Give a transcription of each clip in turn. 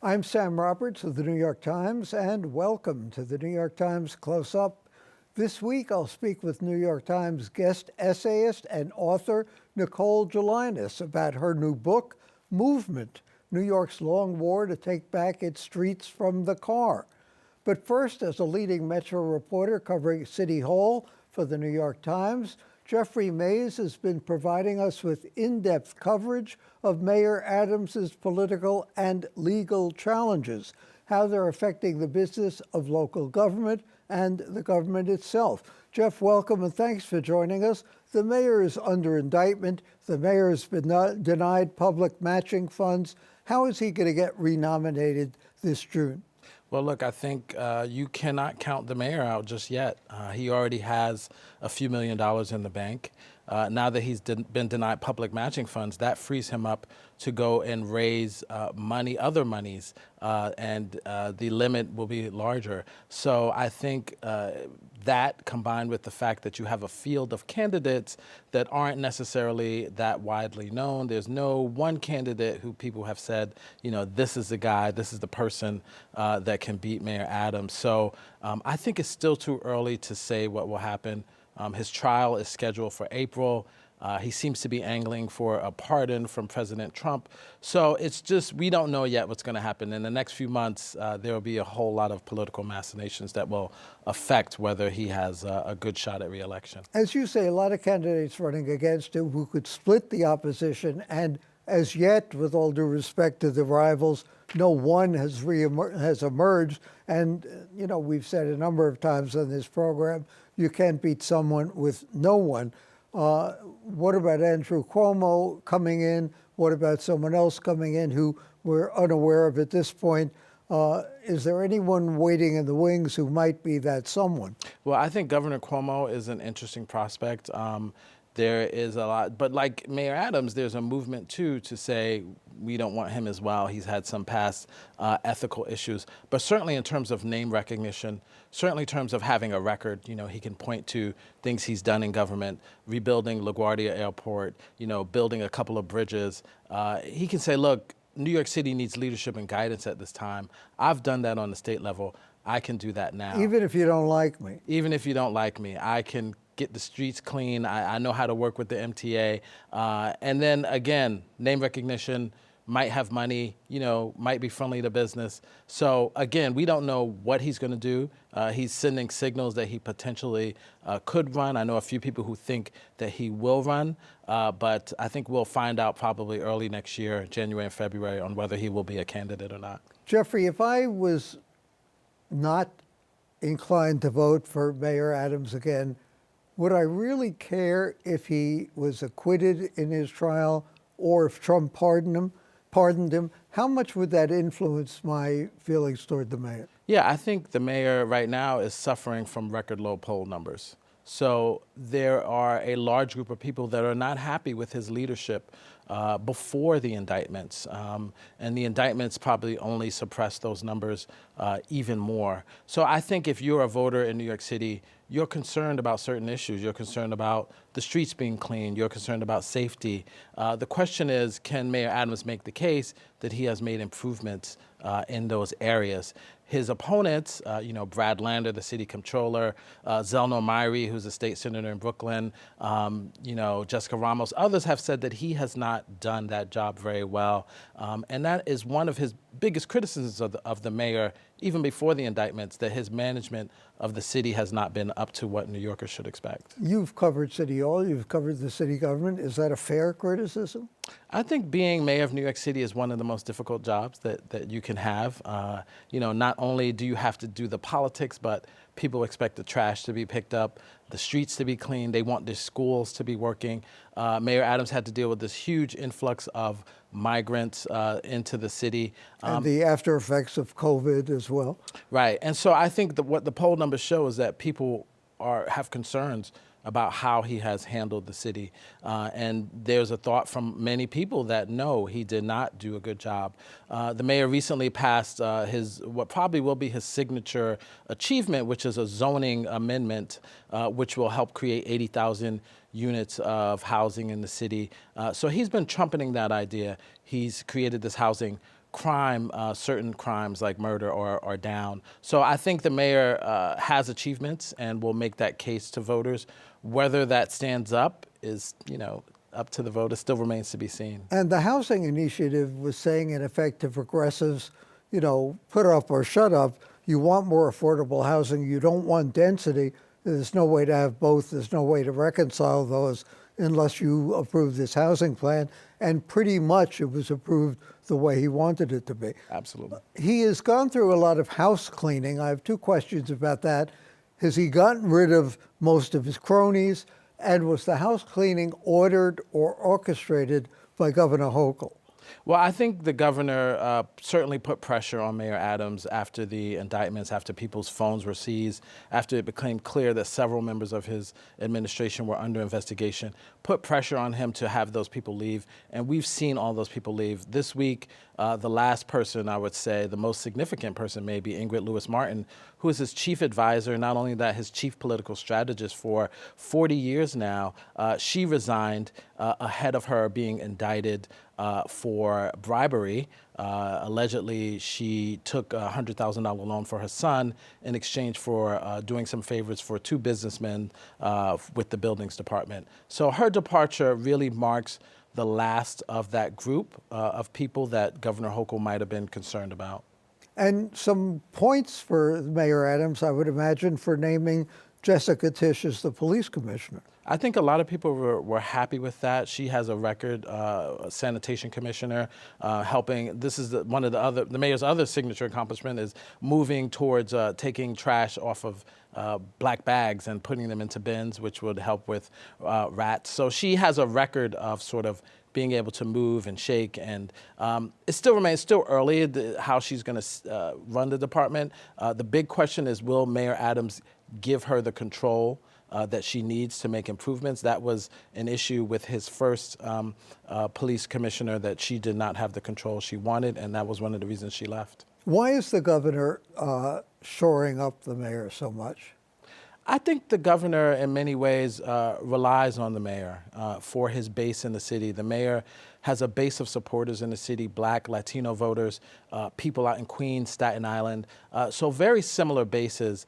I'm Sam Roberts of the New York Times, and welcome to the New York Times Close-Up. This week, I'll speak with New York Times guest essayist and author Nicole Gelinas about her new book, Movement, New York's Long War to Take Back Its Streets from the Car. But first, as a leading Metro reporter covering City Hall for the New York Times, Jeffrey Mays has been providing us with in-depth coverage of Mayor Adams's political and legal challenges, how they're affecting the business of local government and the government itself. Jeff, welcome and thanks for joining us. The mayor is under indictment. The mayor has been denied public matching funds. How is he going to get renominated this June? Well, look, I think you cannot count the mayor out just yet. He already has a few $1 million in the bank. Now that he's been denied public matching funds, that frees him up to go and raise other monies, and the limit will be larger. So I think that, combined with the fact that you have a field of candidates that aren't necessarily that widely known. There's no one candidate who people have said, you know, this is the guy, this is the person that can beat Mayor Adams. So I think it's still too early to say what will happen. His trial is scheduled for April. He seems to be angling for a pardon from President Trump. So it's just, we don't know yet what's going to happen. In the next few months, there will be a whole lot of political machinations that will affect whether he has a good shot at re-election. As you say, a lot of candidates running against him who could split the opposition, and as yet, with all due respect to the rivals, no one has emerged. And, you know, we've said a number of times on this program, you can't beat someone with no one. What about Andrew Cuomo coming in? What about someone else coming in who we're unaware of at this point? Is there anyone waiting in the wings who might be that someone? Well, I think Governor Cuomo is an interesting prospect. There is a lot, but like Mayor Adams, there's a movement too to say we don't want him as well. He's had some past ethical issues, but certainly in terms of name recognition, certainly in terms of having a record, you know, he can point to things he's done in government, rebuilding LaGuardia Airport, you know, building a couple of bridges. He can say, look, New York City needs leadership and guidance at this time. I've done that on the state level. I can do that now. Even if you don't like me. Even if you don't like me, I can get the streets clean. I know how to work with the MTA. And then again, name recognition, might have money, you know, might be friendly to business. So again, we don't know what he's going to do. He's sending signals that he potentially could run. I know a few people who think that he will run, but I think we'll find out probably early next year, January and February, on whether he will be a candidate or not. Jeffrey, if I was not inclined to vote for Mayor Adams again, would I really care if he was acquitted in his trial or if Trump pardoned him? How much would that influence my feelings toward the mayor? Yeah, I think the mayor right now is suffering from record low poll numbers. So there are a large group of people that are not happy with his leadership before the indictments. And the indictments probably only suppress those numbers even more. So I think if you're a voter in New York City, you're concerned about certain issues. You're concerned about the streets being clean. You're concerned about safety. The question is, can Mayor Adams make the case that he has made improvements in those areas? His opponents, you know, Brad Lander, the city comptroller, Zelno Myrie, who's a state senator in Brooklyn, you know, Jessica Ramos, others have said that he has not done that job very well. And that is one of his biggest criticisms of the mayor, even before the indictments, that his management of the city has not been up to what New Yorkers should expect. You've covered City Hall, you've covered the city government. Is that a fair criticism? I think being mayor of New York City is one of the most difficult jobs that you can have. You know, not only do you have to do the politics, but people expect the trash to be picked up, the streets to be clean. They want their schools to be working. Mayor Adams had to deal with this huge influx of migrants into the city. And the after effects of COVID as well. Right. And so I think that what the poll numbers show is that people have concerns about how he has handled the city. And there's a thought from many people that no, he did not do a good job. The mayor recently passed what probably will be his signature achievement, which is a zoning amendment, which will help create 80,000 units of housing in the city. So he's been trumpeting that idea. He's created this housing crime, certain crimes like murder are down. So I think the mayor has achievements and will make that case to voters. Whether that stands up is, up to the voters, still remains to be seen. And the housing initiative was saying, in effect, to progressives, put up or shut up. You want more affordable housing. You don't want density. There's no way to have both. There's no way to reconcile those unless you approve this housing plan. And pretty much it was approved the way he wanted it to be. Absolutely. He has gone through a lot of house cleaning. I have two questions about that. Has he gotten rid of most of his cronies? And was the house cleaning ordered or orchestrated by Governor Hochul? Well, I think the governor certainly put pressure on Mayor Adams after the indictments, after people's phones were seized, after it became clear that several members of his administration were under investigation, put pressure on him to have those people leave. And we've seen all those people leave. This week, the last person, I would say, the most significant person maybe, Ingrid Lewis-Martin, who is his chief advisor, not only that, his chief political strategist for 40 years now. She resigned ahead of her being indicted for bribery. Allegedly, she took a $100,000 loan for her son in exchange for doing some favors for two businessmen with the buildings department. So her departure really marks the last of that group of people that Governor Hochul might have been concerned about. And some points for Mayor Adams, I would imagine, for naming Jessica Tisch as the police commissioner. I think a lot of people were happy with that. She has a record, sanitation commissioner, helping. This is one of the mayor's other signature accomplishment is moving towards taking trash off of black bags and putting them into bins, which would help with rats. So she has a record of sort of being able to move and shake, and it still remains early how she's going to run the department. The big question is, will Mayor Adams give her the control that she needs to make improvements? That was an issue with his first police commissioner, that she did not have the control she wanted, and that was one of the reasons she left. Why is the governor shoring up the mayor so much? I think the governor, in many ways, relies on the mayor for his base in the city. The mayor has a base of supporters in the city, Black, Latino voters, people out in Queens, Staten Island, so very similar bases.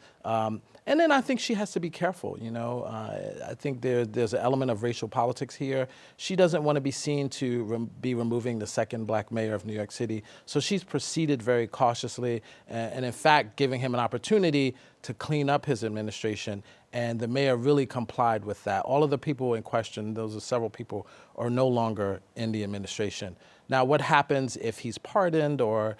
And then I think she has to be careful, I think there's an element of racial politics here. She doesn't want to be seen to be removing the second Black mayor of New York City. So she's proceeded very cautiously and in fact, giving him an opportunity to clean up his administration. And the mayor really complied with that. All of the people in question, those are several people, are no longer in the administration. Now, what happens if he's pardoned or,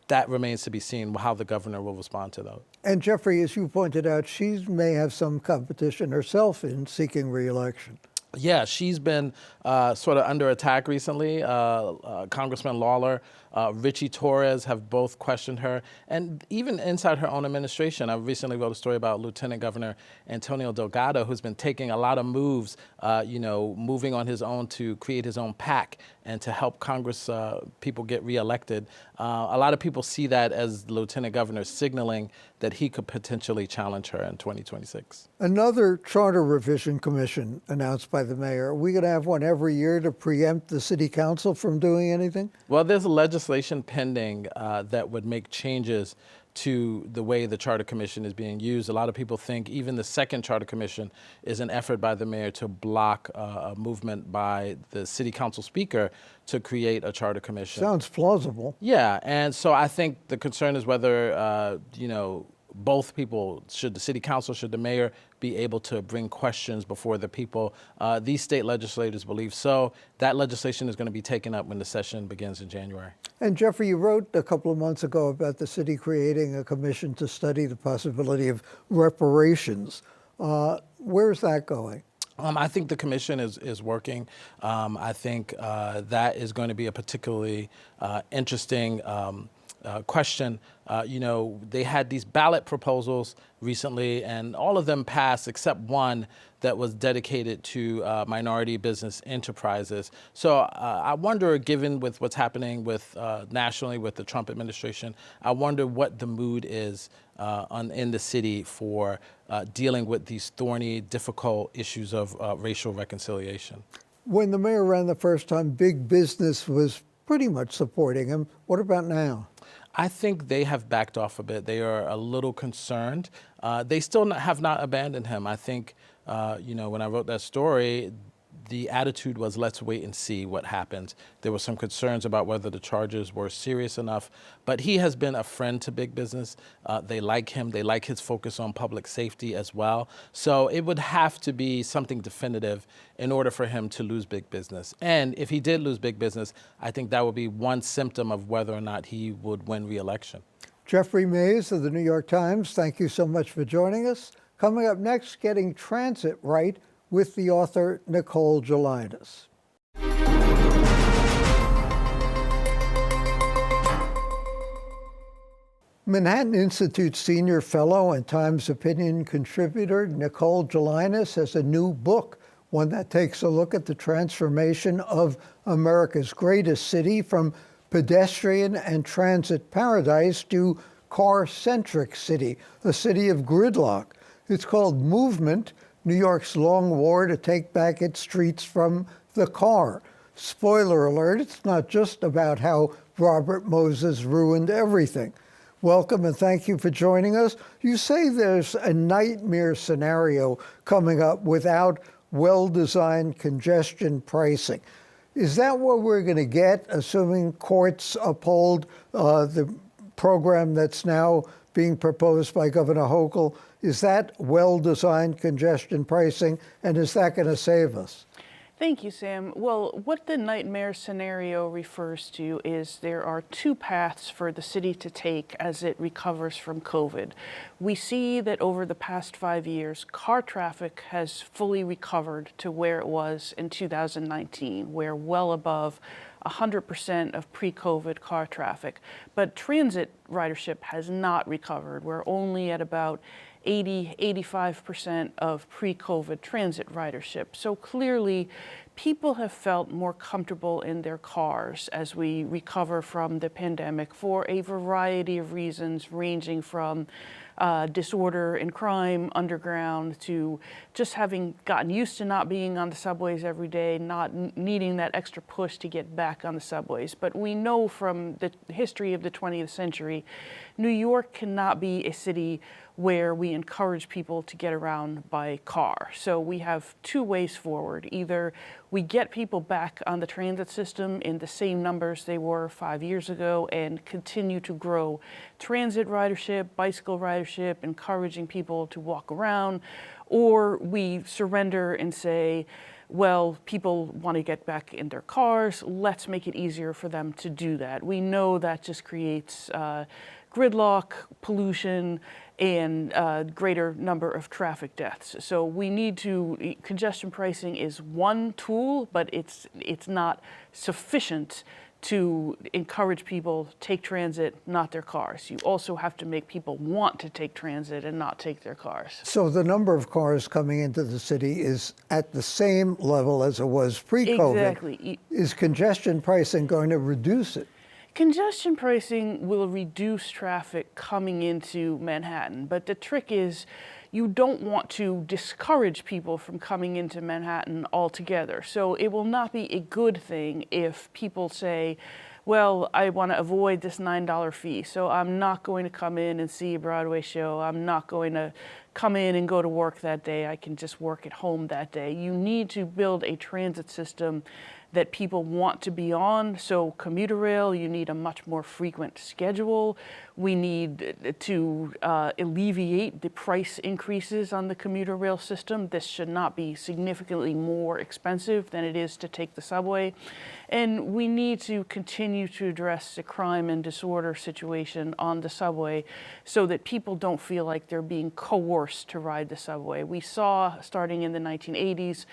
that remains to be seen, how the governor will respond to those. And Jeffrey, as you pointed out, she may have some competition herself in seeking re-election. Yeah, she's been sort of under attack recently. Congressman Lawler, Richie Torres have both questioned her. And even inside her own administration, I recently wrote a story about Lieutenant Governor Antonio Delgado, who's been taking a lot of moves, moving on his own to create his own PAC and to help Congress people get reelected. A lot of people see that as the Lieutenant Governor signaling that he could potentially challenge her in 2026. Another charter revision commission announced by the mayor. Are we going to have one every year to preempt the city council from doing anything? Well, there's a legislation pending that would make changes to the way the Charter Commission is being used. A lot of people think even the second Charter Commission is an effort by the mayor to block a movement by the city council speaker to create a Charter Commission. Sounds plausible. Yeah, and so I think the concern is whether, both people, should the city council, should the mayor be able to bring questions before the people. These state legislators believe so. That legislation is going to be taken up when the session begins in January. And Jeffrey, you wrote a couple of months ago about the city creating a commission to study the possibility of reparations. Where's that going? I think the commission is working. I think that is going to be a particularly interesting question. They had these ballot proposals recently, and all of them passed except one that was dedicated to minority business enterprises. So I wonder, given with what's happening with nationally with the Trump administration, I wonder what the mood is in the city for dealing with these thorny, difficult issues of racial reconciliation. When the mayor ran the first time, big business was pretty much supporting him. What about now? I think they have backed off a bit. They are a little concerned. They still have not abandoned him. I think, when I wrote that story, the attitude was, let's wait and see what happens. There were some concerns about whether the charges were serious enough, but he has been a friend to big business. They like him. They like his focus on public safety as well. So it would have to be something definitive in order for him to lose big business. And if he did lose big business, I think that would be one symptom of whether or not he would win re-election. Jeffrey Mays of the New York Times, thank you so much for joining us. Coming up next, getting transit right with the author Nicole Gelinas. Manhattan Institute senior fellow and Times Opinion contributor Nicole Gelinas has a new book, one that takes a look at the transformation of America's greatest city from pedestrian and transit paradise to car-centric city, a city of gridlock. It's called Movement, New York's long war to take back its streets from the car. Spoiler alert, it's not just about how Robert Moses ruined everything. Welcome and thank you for joining us. You say there's a nightmare scenario coming up without well-designed congestion pricing. Is that what we're going to get, assuming courts uphold the program that's now being proposed by Governor Hochul? Is that well-designed congestion pricing, and is that going to save us? Thank you, Sam. Well, what the nightmare scenario refers to is there are two paths for the city to take as it recovers from COVID. We see that over the past 5 years, car traffic has fully recovered to where it was in 2019. We're well above 100% of pre-COVID car traffic. But transit ridership has not recovered. We're only at about 85% of pre-COVID transit ridership. So clearly, people have felt more comfortable in their cars as we recover from the pandemic for a variety of reasons, ranging from disorder and crime underground to just having gotten used to not being on the subways every day, not needing that extra push to get back on the subways. But we know from the history of the 20th century, New York cannot be a city where we encourage people to get around by car. So we have two ways forward. Either we get people back on the transit system in the same numbers they were 5 years ago and continue to grow transit ridership, bicycle ridership, encouraging people to walk around, or we surrender and say, well, people want to get back in their cars, let's make it easier for them to do that. We know that just creates gridlock, pollution, and greater number of traffic deaths. So we need to, congestion pricing is one tool, but it's not sufficient to encourage people to take transit, not their cars. You also have to make people want to take transit and not take their cars. So the number of cars coming into the city is at the same level as it was pre-COVID. Exactly. Is congestion pricing going to reduce it? Congestion pricing will reduce traffic coming into Manhattan, but the trick is you don't want to discourage people from coming into Manhattan altogether. So it will not be a good thing if people say, well, I want to avoid this $9 fee, so I'm not going to come in and see a Broadway show. I'm not going to come in and go to work that day. I can just work at home that day. You need to build a transit system that people want to be on. So commuter rail, you need a much more frequent schedule. We need to alleviate the price increases on the commuter rail system. This should not be significantly more expensive than it is to take the subway. And we need to continue to address the crime and disorder situation on the subway so that people don't feel like they're being coerced to ride the subway. We saw, starting in the 1980s,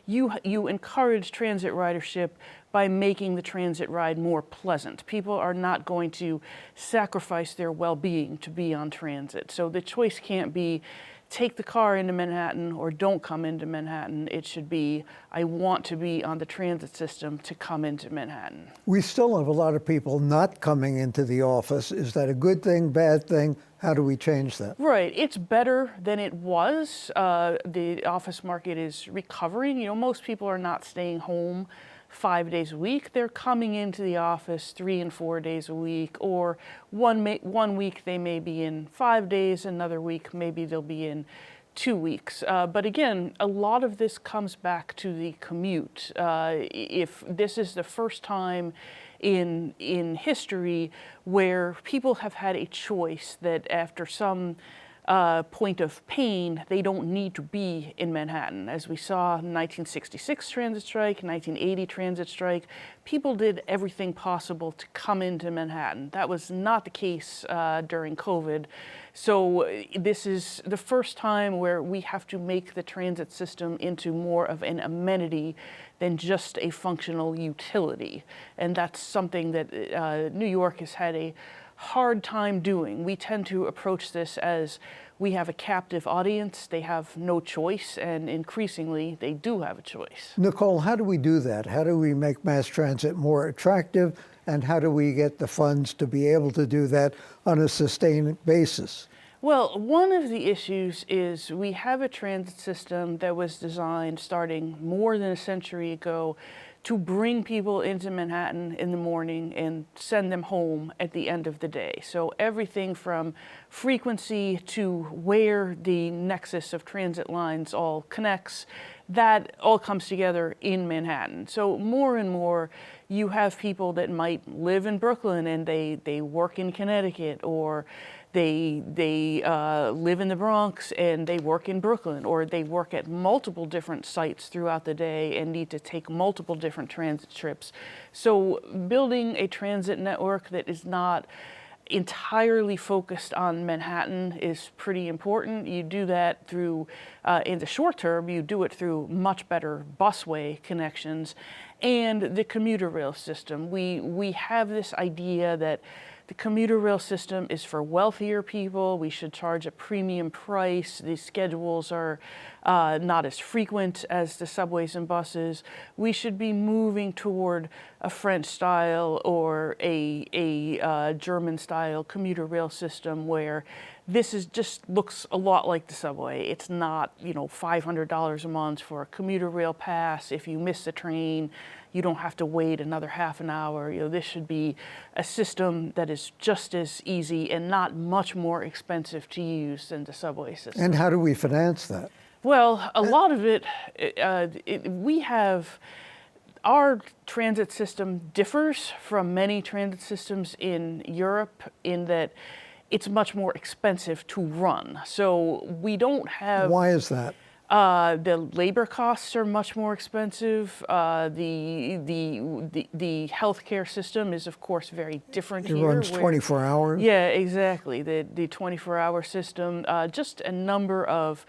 you encourage transit ridership by making the transit ride more pleasant. People are not going to sacrifice their well-being to be on transit. So the choice can't be take the car into Manhattan or don't come into Manhattan. It should be, I want to be on the transit system to come into Manhattan. We still have a lot of people not coming into the office. Is that a good thing, bad thing? How do we change that? Right, it's better than it was. The office market is recovering. You know, most people are not staying home 5 days a week. They're coming into the office 3 and 4 days a week, or one week they may be in 5 days, another week maybe they'll be in 2 weeks. But again, a lot of this comes back to the commute. If this is the first time in history where people have had a choice that after some point of pain, they don't need to be in Manhattan. As we saw in 1966 transit strike, 1980 transit strike, people did everything possible to come into Manhattan. That was not the case during COVID. So this is the first time where we have to make the transit system into more of an amenity than just a functional utility. And that's something that New York has had a hard time doing. We tend to approach this as we have a captive audience, they have no choice, and increasingly they do have a choice. Nicole, how do we do that? How do we make mass transit more attractive, and how do we get the funds to be able to do that on a sustained basis? Well, one of the issues is we have a transit system that was designed starting more than a century ago to bring people into Manhattan in the morning and send them home at the end of the day. So everything from frequency to where the nexus of transit lines all connects, that all comes together in Manhattan. So more and more you have people that might live in Brooklyn and they work in Connecticut, or they live in the Bronx and they work in Brooklyn, or they work at multiple different sites throughout the day and need to take multiple different transit trips. So building a transit network that is not entirely focused on Manhattan is pretty important. You do that through, in the short term, you do it through much better busway connections and the commuter rail system. We have this idea that the commuter rail system is for wealthier people. We should charge a premium price. These schedules are not as frequent as the subways and buses. We should be moving toward a French style or a German style commuter rail system where this is just looks a lot like the subway. It's not, $500 a month for a commuter rail pass. If you miss the train, you don't have to wait another half an hour. This should be a system that is just as easy and not much more expensive to use than the subway system. And how do we finance that? Well, a lot of it, we have, our transit system differs from many transit systems in Europe in that it's much more expensive to run. So we don't have... Why is that? The labor costs are much more expensive. The healthcare system is, of course, very different here. It runs 24 hours? Yeah, exactly. The 24-hour system, just a number of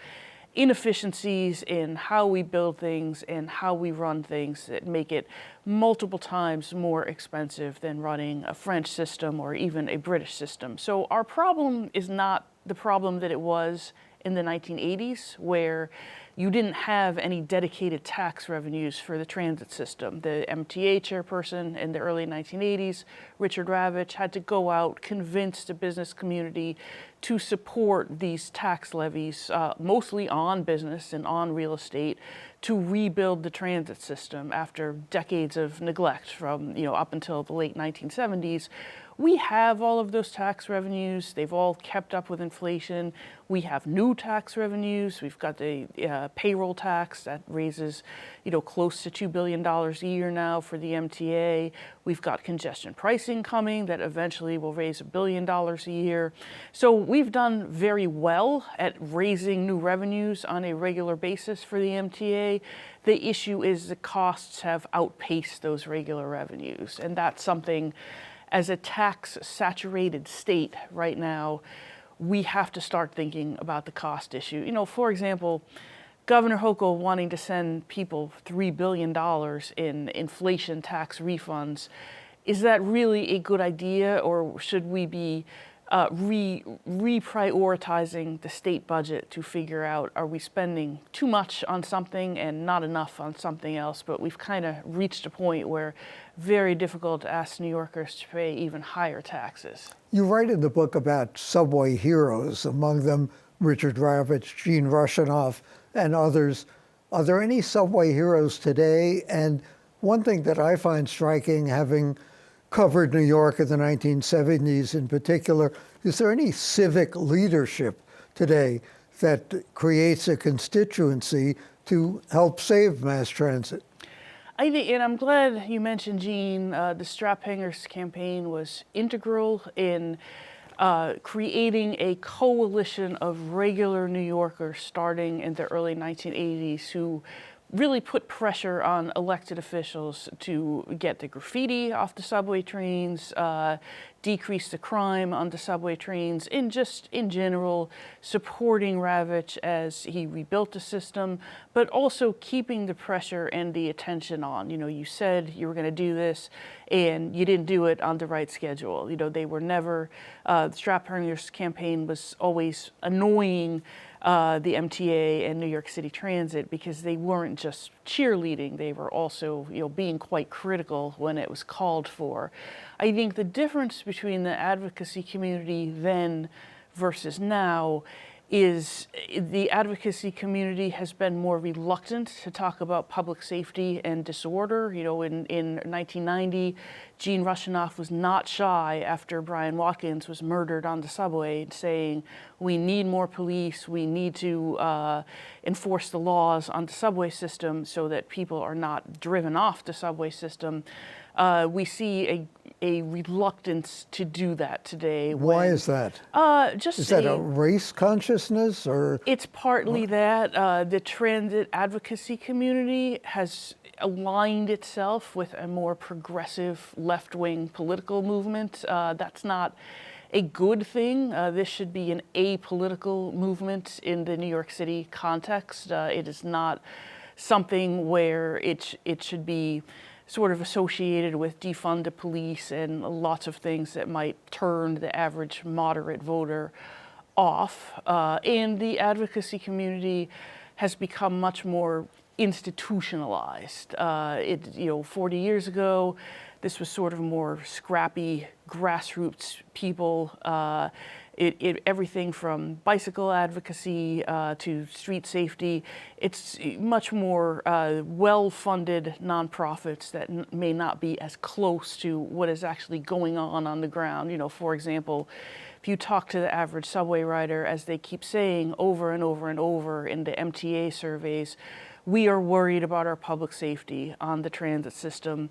inefficiencies in how we build things and how we run things that make it multiple times more expensive than running a French system or even a British system. So our problem is not the problem that it was in the 1980s, where you didn't have any dedicated tax revenues for the transit system. The MTA chairperson in the early 1980s, Richard Ravitch, had to go out, convince the business community to support these tax levies, mostly on business and on real estate, to rebuild the transit system after decades of neglect from, up until the late 1970s. We have all of those tax revenues. They've all kept up with inflation. We have new tax revenues. We've got the payroll tax that raises, close to $2 billion a year now for the MTA. We've got congestion pricing coming that eventually will raise $1 billion a year. So we've done very well at raising new revenues on a regular basis for the MTA. The issue is the costs have outpaced those regular revenues, and that's something, as a tax-saturated state right now, we have to start thinking about the cost issue. For example, Governor Hochul wanting to send people $3 billion in inflation tax refunds. Is that really a good idea, or should we be reprioritizing the state budget to figure out, are we spending too much on something and not enough on something else? But we've kind of reached a point where very difficult to ask New Yorkers to pay even higher taxes. You write in the book about subway heroes, among them Richard Ravitch, Gene Rushinoff, and others. Are there any subway heroes today? And One thing that I find striking, having covered New York in the 1970s in particular, is there any civic leadership today that creates a constituency to help save mass transit? I think, and I'm glad you mentioned, Gene, the Strap Hangers campaign was integral in creating a coalition of regular New Yorkers starting in the early 1980s who really put pressure on elected officials to get the graffiti off the subway trains, decrease the crime on the subway trains, and just in general supporting Ravitch as he rebuilt the system, but also keeping the pressure and the attention on. You know, you said you were going to do this and you didn't do it on the right schedule. You know, they were never, the Strap Hangers campaign was always annoying the MTA and New York City Transit because they weren't just cheerleading, they were also, you know, being quite critical when it was called for. I think the difference between the advocacy community then versus now is the advocacy community has been more reluctant to talk about public safety and disorder. You know, in 1990, Gene Rushinoff was not shy after Brian Watkins was murdered on the subway, saying, we need more police, we need to enforce the laws on the subway system so that people are not driven off the subway system. We see a reluctance to do that today. Why is that? Is that a race consciousness, or? It's partly that. The transit advocacy community has aligned itself with a more progressive left-wing political movement. That's not a good thing. This should be an apolitical movement in the New York City context. It is not something where it should be sort of associated with defund the police and lots of things that might turn the average moderate voter off. And the advocacy community has become much more institutionalized. 40 years ago, this was sort of more scrappy grassroots people. Everything from bicycle advocacy to street safety. It's much more well-funded nonprofits that may not be as close to what is actually going on the ground. You know, for example, if you talk to the average subway rider, as they keep saying over and over and over in the MTA surveys, we are worried about our public safety on the transit system.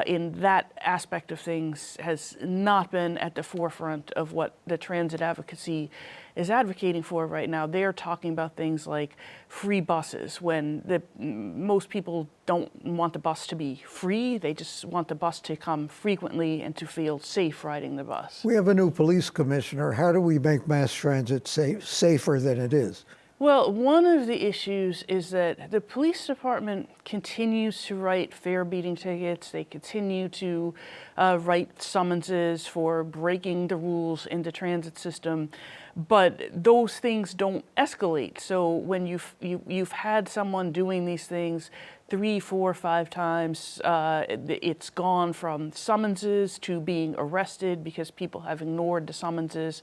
In that aspect of things has not been at the forefront of what the transit advocacy is advocating for right now. They're talking about things like free buses when most people don't want the bus to be free. They just want the bus to come frequently and to feel safe riding the bus. We have a new police commissioner. How do we make mass transit safer than it is? Well, one of the issues is that the police department continues to write fare-beating tickets. They continue to write summonses for breaking the rules in the transit system, but those things don't escalate. So when you've had someone doing these things 3, 4, 5 times, it's gone from summonses to being arrested because people have ignored the summonses.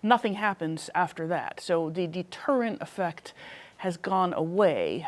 Nothing happens after that. So the deterrent effect has gone away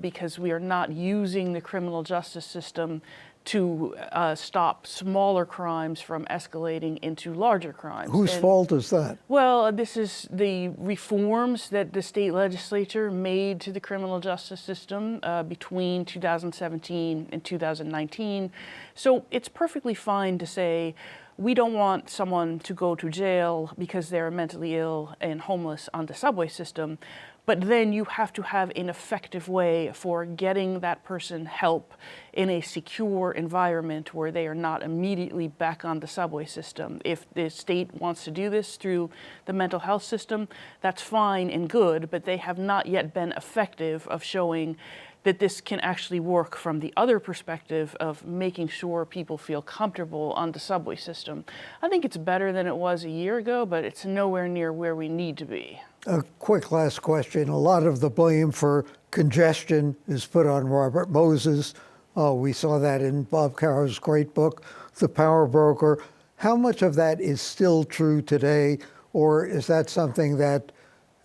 because we are not using the criminal justice system to stop smaller crimes from escalating into larger crimes. Whose fault is that? Well, this is the reforms that the state legislature made to the criminal justice system between 2017 and 2019. So it's perfectly fine to say, we don't want someone to go to jail because they're mentally ill and homeless on the subway system, but then you have to have an effective way for getting that person help in a secure environment where they are not immediately back on the subway system. If the state wants to do this through the mental health system, that's fine and good, but they have not yet been effective of showing that this can actually work from the other perspective of making sure people feel comfortable on the subway system. I think it's better than it was a year ago, but it's nowhere near where we need to be. A quick last question. A lot of the blame for congestion is put on Robert Moses. We saw that in Bob Caro's great book, The Power Broker. How much of that is still true today, or is that something that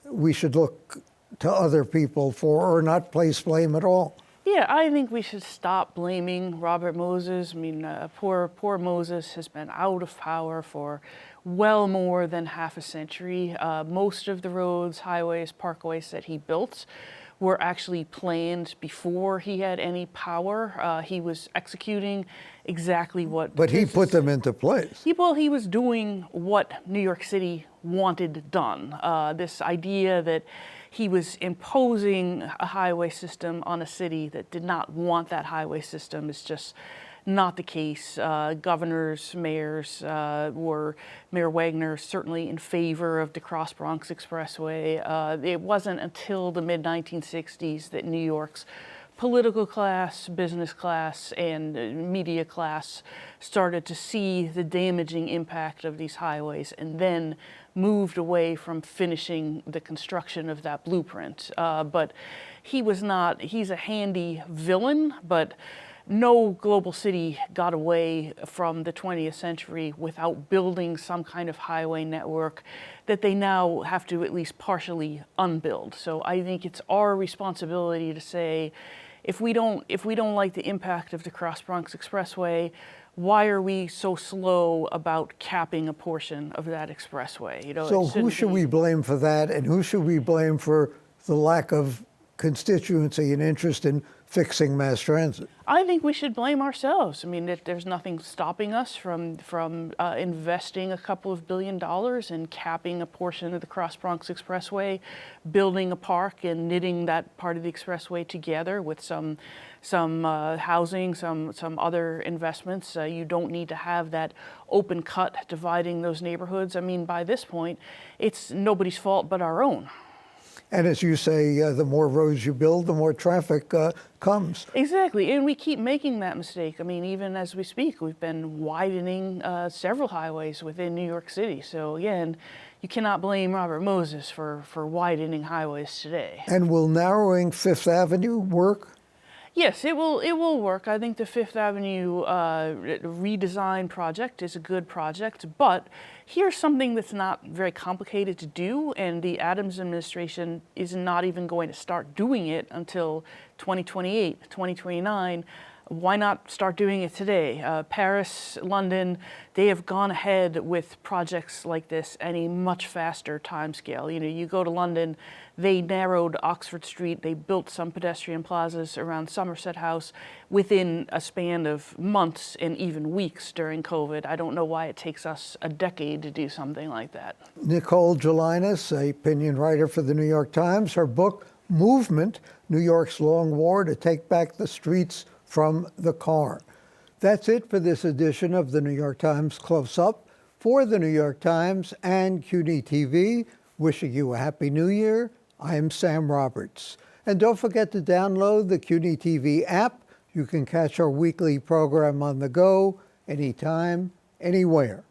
we should look to other people for or not place blame at all? Yeah, I think we should stop blaming Robert Moses. I mean, poor Moses has been out of power for well more than half a century. Most of the roads, highways, parkways that he built were actually planned before he had any power. He was executing exactly what... But he put them into place. He was doing what New York City wanted done. This idea that he was imposing a highway system on a city that did not want that highway system is just not the case. Governors, mayors Mayor Wagner certainly in favor of the Cross Bronx Expressway. It wasn't until the mid-1960s that New York's political class, business class, and media class started to see the damaging impact of these highways and then moved away from finishing the construction of that blueprint. But he's a handy villain, but no global city got away from the 20th century without building some kind of highway network that they now have to at least partially unbuild. So I think it's our responsibility to say, if we don't like the impact of the Cross Bronx Expressway, why are we so slow about capping a portion of that expressway? You know, so who should we blame for that, and who should we blame for the lack of constituency and interest in fixing mass transit? I think we should blame ourselves. I mean, there's nothing stopping us from investing a couple of $2 billion and capping a portion of the Cross Bronx Expressway, building a park and knitting that part of the expressway together with some housing, some other investments. You don't need to have that open cut dividing those neighborhoods. I mean, by this point, it's nobody's fault but our own. And as you say, the more roads you build, the more traffic comes. Exactly, and we keep making that mistake. I mean, even as we speak, we've been widening several highways within New York City. So again, you cannot blame Robert Moses for widening highways today. And will narrowing Fifth Avenue work? Yes, it will work. I think the Fifth Avenue redesign project is a good project, but here's something that's not very complicated to do, and the Adams administration is not even going to start doing it until 2028, 2029. Why not start doing it today? Paris, London, they have gone ahead with projects like this at a much faster timescale. You know, you go to London, they narrowed Oxford Street, they built some pedestrian plazas around Somerset House within a span of months and even weeks during COVID. I don't know why it takes us a decade to do something like that. Nicole Gelinas, a opinion writer for the New York Times, her book, Movement, New York's Long War to Take Back the Streets from the Car. That's it for this edition of the New York Times Close Up. For the New York Times and CUNY TV, wishing you a Happy New Year, I am Sam Roberts. And don't forget to download the CUNY TV app. You can catch our weekly program on the go, anytime, anywhere.